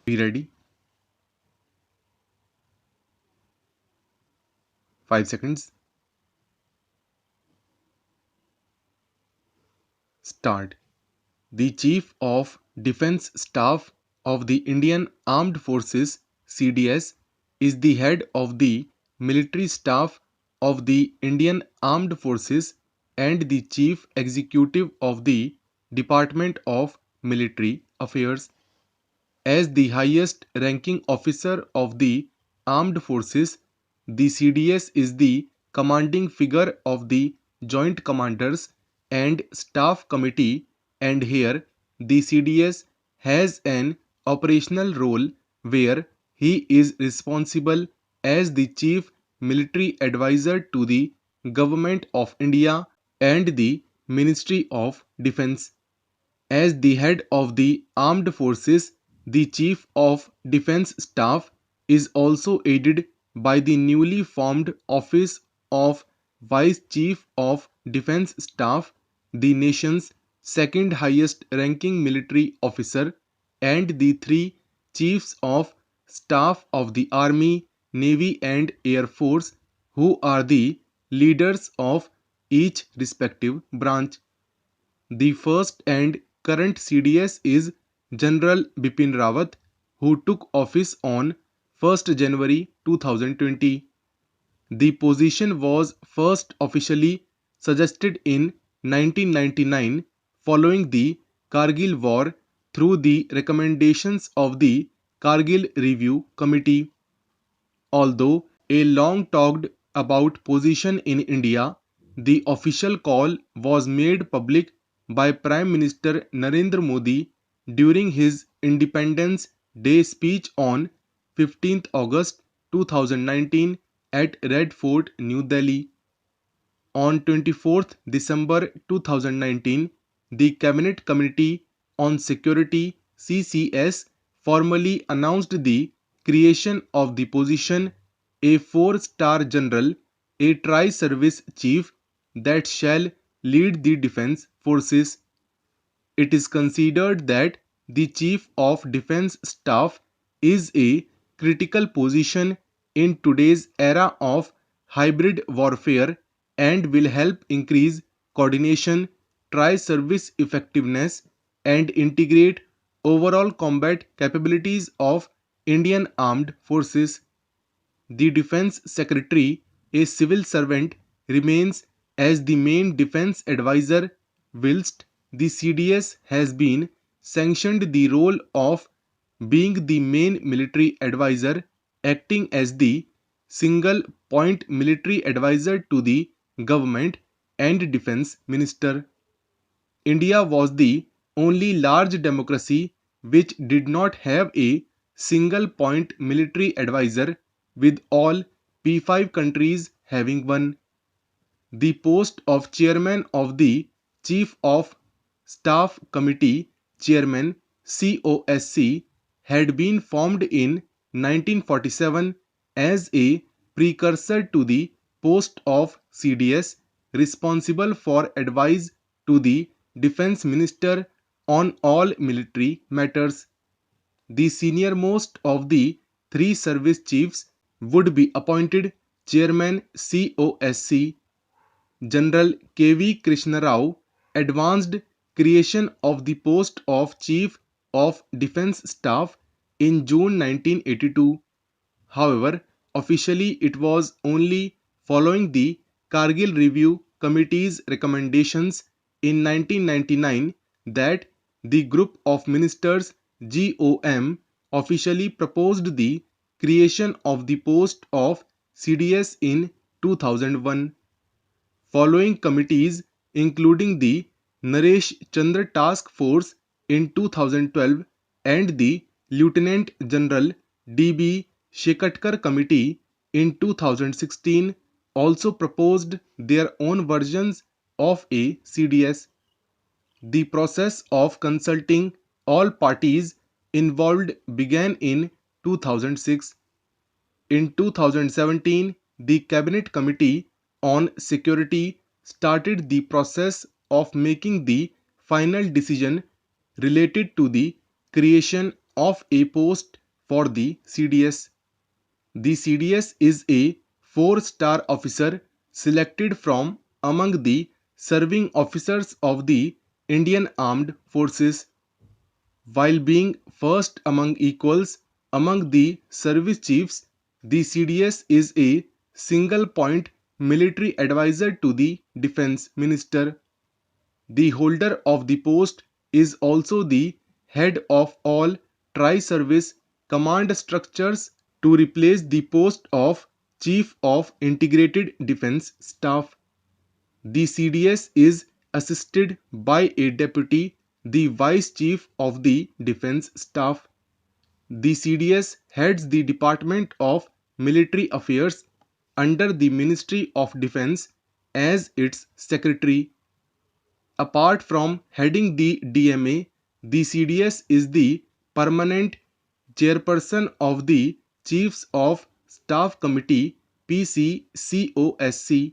Be ready. 5 seconds. Start. The Chief of Defence Staff of the Indian Armed Forces (CDS) is the head of the military staff of the Indian Armed Forces and the Chief Executive of the Department of Military Affairs. As the highest ranking officer of the armed forces, the CDS is the commanding figure of the Joint Commanders and Staff Committee, and here the CDS has an operational role where he is responsible as the chief military advisor to the Government of India and the Ministry of Defence. As the head of the armed forces, the Chief of Defence Staff is also aided by the newly formed office of Vice Chief of Defence Staff, the nation's second highest ranking military officer, and the three Chiefs of Staff of the Army, Navy and Air Force, who are the leaders of each respective branch. The first and current CDS is General Bipin Rawat, who took office on 1st January 2020. The position was first officially suggested in 1999 following the Kargil War through the recommendations of the Kargil Review Committee. Although a long talked about position in India, the official call was made public by Prime Minister Narendra Modi during his Independence Day speech on 15th August 2019 at Red Fort, New Delhi. On 24th December 2019, the Cabinet Committee on Security (CCS) formally announced the creation of the position, a four-star general, a tri-service chief that shall lead the defence forces. It is considered that the Chief of Defence Staff is a critical position in today's era of hybrid warfare and will help increase coordination, tri-service effectiveness, and integrate overall combat capabilities of Indian Armed Forces. The Defence Secretary, a civil servant, remains as the main defence advisor, whilst the CDS has been sanctioned the role of being the main military advisor, acting as the single point military advisor to the government and defence minister. India was the only large democracy which did not have a single point military advisor, with all P5 countries having one. The post of chairman of the Chief of Staff Committee, Chairman COSC, had been formed in 1947 as a precursor to the post of CDS, responsible for advice to the Defence Minister on all military matters. The senior-most of the three service chiefs would be appointed Chairman COSC. General K.V. Krishna Rao advanced creation of the post of Chief of Defence Staff in June 1982. However, officially it was only following the Kargil Review Committee's recommendations in 1999 that the group of ministers GOM officially proposed the creation of the post of CDS in 2001. Following committees, including the Naresh Chandra Task Force in 2012 and the Lieutenant General D.B. Shekatkar Committee in 2016, also proposed their own versions of a CDS. The process of consulting all parties involved began in 2006. In 2017, the Cabinet Committee on Security started the process of making the final decision related to the creation of a post for the CDS. The CDS is a 4-star officer selected from among the serving officers of the Indian Armed Forces. While being first among equals among the service chiefs, the CDS is a single point military advisor to the Defence Minister. The holder of the post is also the head of all tri-service command structures to replace the post of Chief of Integrated Defence Staff. The CDS is assisted by a deputy, the Vice Chief of the Defence Staff. The CDS heads the Department of Military Affairs under the Ministry of Defence as its secretary. Apart from heading the DMA, the CDS is the permanent chairperson of the Chiefs of Staff Committee (PCCOSC).